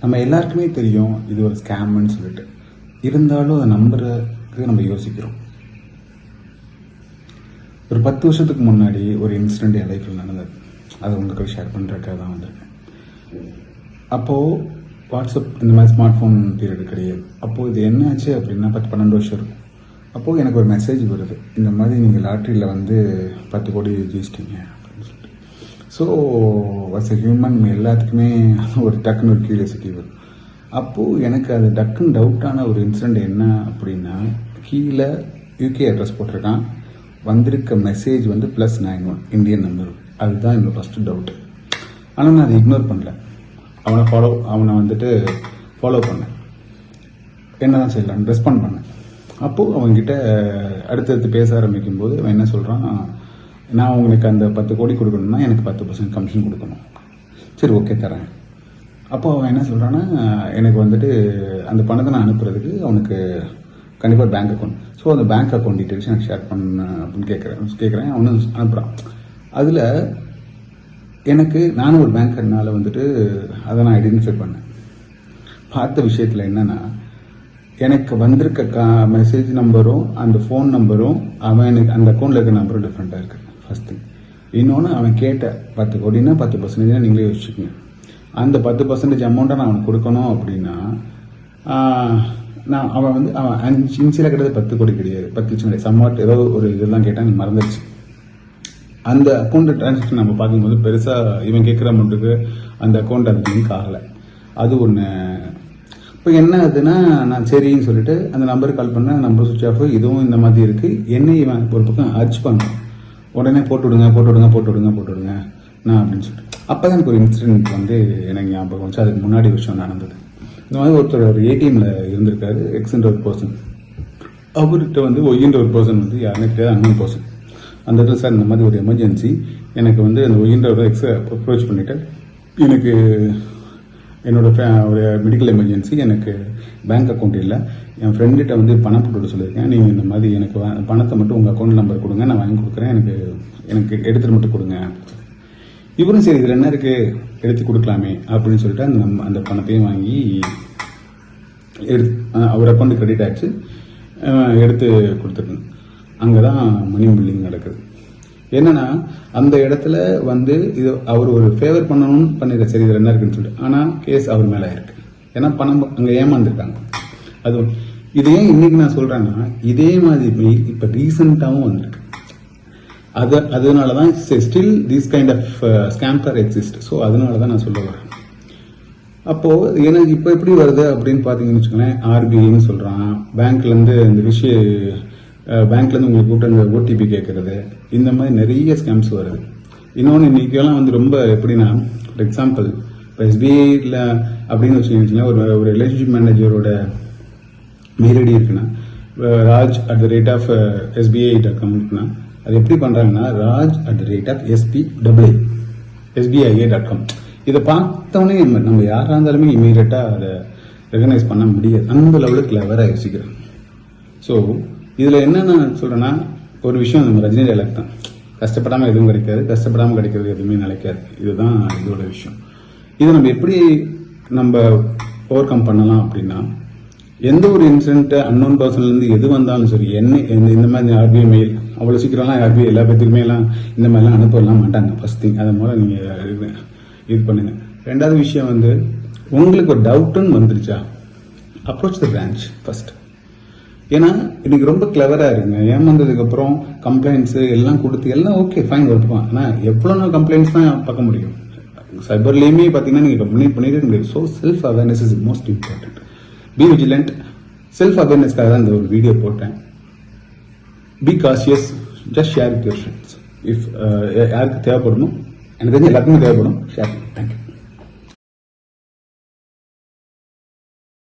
நம்ம எல்லாருக்குமே தெரியும் இது ஒரு ஸ்கேம்னு சொல்லிட்டு, இருந்தாலும் அதை நம்புறதுக்கு நம்ம யோசிக்கிறோம். ஒரு 10 வருஷத்துக்கு முன்னாடி ஒரு இன்சிடென்ட் என் லைஃப்பில் நடந்தது. அதை உங்களுக்கு ஷேர் பண்ணுறதுக்காக தான் வந்திருக்கேன். அப்போது வாட்ஸ்அப் இந்த மாதிரி ஸ்மார்ட் ஃபோன் பீரியட் கிடையாது. அப்போது இது என்ன ஆச்சு அப்படின்னா 10-12 வருஷம் இருக்கும். அப்போது எனக்கு ஒரு மெசேஜ் வருது, இந்த மாதிரி நீங்கள் லாட்ரியில் வந்து 10 கோடி ஜெயிச்சிட்டிங்க அப்படின்னு சொல்லிட்டு. ஸோ வாஸ் எ ஹியூமன் எல்லாத்துக்குமே ஒரு டக்குன்னு ஒரு கியூரியாசிட்டி வரும். அப்போது எனக்கு அது டக்குன்னு டவுட்டான ஒரு இன்சிடெண்ட் என்ன அப்படின்னா, கீழே யூகே அட்ரஸ் போட்டிருக்கான், வந்திருக்க மெசேஜ் வந்து +91 இந்தியன் நம்பர். அதுதான் என்னோட ஃபஸ்ட்டு டவுட்டு. ஆனால் நான் அதை இக்னோர் பண்ணல. அவனை வந்துட்டு ஃபாலோ பண்ணேன், என்ன தான் செய்யலாம் ரெஸ்பாண்ட் பண்ணேன். அப்போது அவங்ககிட்ட அடுத்தடுத்து பேச ஆரம்பிக்கும் போது அவன் என்ன சொல்கிறான், நான் உங்களுக்கு அந்த 10 கோடி கொடுக்கணும்னா எனக்கு 10% கமிஷன் கொடுக்கணும். சரி ஓகே தரேன். அப்போ அவன் என்ன சொல்கிறான்னா, எனக்கு வந்துட்டு அந்த பணத்தை நான் அனுப்புறதுக்கு அவனுக்கு கண்டிப்பாக பேங்க் அக்கௌண்ட், ஸோ அந்த பேங்க் அக்கௌண்ட் டீட்டெயில்ஸ் எனக்கு ஷேர் பண்ண அப்படின்னு கேட்குறேன். அவனு அனுப்புகிறான். அதில் எனக்கு நானும் ஒரு பேங்கர்னால வந்துட்டு அதை நான் ஐடென்டிஃபை பண்ணேன். பார்த்த விஷயத்தில் என்னென்னா, எனக்கு வந்திருக்க மெசேஜ் நம்பரும் அந்த ஃபோன் நம்பரும் அவனுக்கு அந்த அக்கௌண்ட்டில் இருக்கிற நம்பரும் டிஃப்ரெண்ட்டாக இருக்குது. First thing. இன்னொன்று, அவன் கேட்ட 10 கோடினா 10% நீங்களே யோசிச்சுக்கோங்க. அந்த 10% அமௌண்ட்டை நான் அவனுக்கு கொடுக்கணும் அப்படின்னா, அவன் இன்சியலாக கிடையாது 10 கோடி கிடையாது, 10 லட்சம் கிடையாது, சம்வாட் ஏதோ ஒரு இதெல்லாம் கேட்டால் எனக்கு மறந்துடுச்சு. அந்த அக்கௌண்ட் டிரான்சாக்ஷன் நம்ம பார்க்கும்போது பெருசாக இவன் கேட்குற அமௌண்ட்டுக்கு அந்த அக்கௌண்ட் அதுக்கு லிங்க் ஆகலை. அது ஒன்று. இப்போ என்ன ஆகுதுன்னா, நான் சரின்னு சொல்லிட்டு அந்த நம்பருக்கு கால் பண்ணேன், நம்பர் சுவிட்ச் ஆஃப், இதுவும் இந்த மாதிரி இருக்குது. என்ன இவன் ஒரு பக்கம் அர்ச் பண்ணுறான், உடனே போட்டு விடுங்க நான் அப்படின்னு சொல்லிட்டு. அப்போ தான் எனக்கு ஒரு இன்சிடென்ட் வந்து எனக்கு ஞாபகம் வந்துச்சு. அதுக்கு முன்னாடி விஷயம் நடந்தது. இந்த மாதிரி ஒருத்தர் ஒரு ஏடிஎம்ல இருந்திருக்காரு, எக்ஸ்ன்ற ஒரு பர்சன். அவர்கிட்ட வந்து ஒய்ன்ற ஒரு பர்சன் வந்து யாருன்னு தெரியாது, அன்னோன் பர்சன். அந்த இடத்துல சார் இந்த மாதிரி ஒரு எமர்ஜென்சி, எனக்கு வந்து அந்த ஒய்ன்ற ஒரு அப்ரோச் பண்ணிவிட்டு, எனக்கு என்னோட ஒரு மெடிக்கல் எமர்ஜென்சி, எனக்கு பேங்க் அக்கௌண்ட் இல்லை, என் ஃப்ரெண்டுகிட்ட வந்து பணம் போட்டு சொல்லியிருக்கேன், நீங்கள் இந்த மாதிரி எனக்கு பணத்தை மட்டும் உங்கள் அக்கௌண்ட் நம்பர் கொடுங்க, நான் வாங்கி கொடுக்குறேன், எனக்கு எடுத்துகிட்டு மட்டும் கொடுங்க. இவரும் சரி இதில் என்ன இருக்குது எடுத்து கொடுக்கலாமே அப்படின்னு சொல்லிட்டு அந்த பணத்தையும் வாங்கி அவர் அக்கௌண்ட் கிரெடிட் ஆச்சு, எடுத்து கொடுத்துருக்கேன். அங்கே தான் மணி பில்லிங் நடக்குது. என்னன்னா, அந்த இடத்துல வந்து இது அவர் ஒரு ஃபேவர் பண்ணணும்னு பண்ணிடுற, சரி இதில் என்ன இருக்குன்னு சொல்லிட்டு. ஆனால் கேஸ் அவர் மேலே இருக்கு. ஏன்னா பணம் அங்கே ஏமாந்துருக்காங்க. அது இது ஏன் இன்னைக்கு நான் சொல்றேன்னா, இதே மாதிரி இப்போ ரீசெண்டாகவும் வந்திருக்கு. அதனால தான் still these kind of scams are exist. So அதனால தான் நான் சொல்ல வரேன். அப்போது எனக்கு இப்போ எப்படி வருது அப்படின்னு பார்த்தீங்கன்னு வச்சுக்கோங்களேன், ஆர்பிஐன்னு சொல்கிறான், பேங்க்லேருந்து இந்த பேங்க்லேருந்து உங்களுக்கு கூப்பிட்டு அந்த ஓடிபி கேட்கறது, இந்த மாதிரி நிறைய ஸ்கேம்ஸ் வருது. இன்னொன்று இன்னைக்கெல்லாம் வந்து ரொம்ப எப்படின்னா, ஃபார் எக்ஸாம்பிள் இப்போ எஸ்பிஐயில் அப்படின்னு வச்சுக்கிங்கன்னா ஒரு ரிலேஷன்ஷிப் மேனேஜரோட மெயில் ஐடி இருக்குன்னா, raj@sbi.com இருக்குன்னா, அது எப்படி பண்ணுறாங்கன்னா, raj@sbi.com. இதை பார்த்தோன்னே நம்ம யாராக இருந்தாலுமே இமீடியட்டாக அதை ரெகனைஸ் பண்ண முடியாது. அந்த லெவலுக்கு கிளவராக யோசிக்கிறேன். ஸோ இதில் என்ன நான் சொல்கிறேன்னா, ஒரு விஷயம் நம்ம ரஜினி டைலாக் தான், கஷ்டப்படாமல் எதுவும் கிடைக்காது, கஷ்டப்படாமல் கிடைக்கிறது எதுவுமே நினைக்காது. இதுதான் இதோட விஷயம். இதை நம்ம எப்படி ஓவர் கம் பண்ணலாம் அப்படின்னா, எந்த ஒரு இன்சிடென்ட்டு அன்னோன் பர்சன்லேருந்து எது வந்தாலும் சரி, இந்த மாதிரி ஆர்பிஐ மெயில் அவ்வளோ சீக்கிரம்லாம் ஆர்பிஐ எல்லா பேத்துக்குமே இந்த மாதிரிலாம் அனுப்பலாம் மாட்டாங்க. ஃபர்ஸ்ட் திங், அதை மூலம் நீங்கள் இது பண்ணுங்க. ரெண்டாவது விஷயம் வந்து, உங்களுக்கு ஒரு டவுட்டுன்னு வந்துருச்சா, அப்ரோச் த பிரான்ச் ஃபர்ஸ்ட். ஏன்னா இன்னைக்கு ரொம்ப கிளவராக இருக்குங்க. ஏமாந்ததுக்கப்புறம் கம்ப்ளைண்ட்ஸு எல்லாம் கொடுத்து எல்லாம் ஓகே ஃபைன் வருவான். ஆனால் எவ்வளோ நாள் கம்ப்ளைண்ட்ஸ் தான் பார்க்க முடியும். சைபர்லேயுமே பார்த்தீங்கன்னா நீங்கள் கம்ப்ளைண்ட் பண்ணிட்டு முடியாது. So self awareness is most important. Be vigilant. Self அவேர்னஸ்க்காக தான் இந்த ஒரு வீடியோ போட்டேன். Be cautious, just share with your friends. If யாருக்கு தேவைப்படணும், எனக்கு தெரிஞ்சு எல்லாருக்குமே தேவைப்படும், ஷேர். தேங்க்யூ.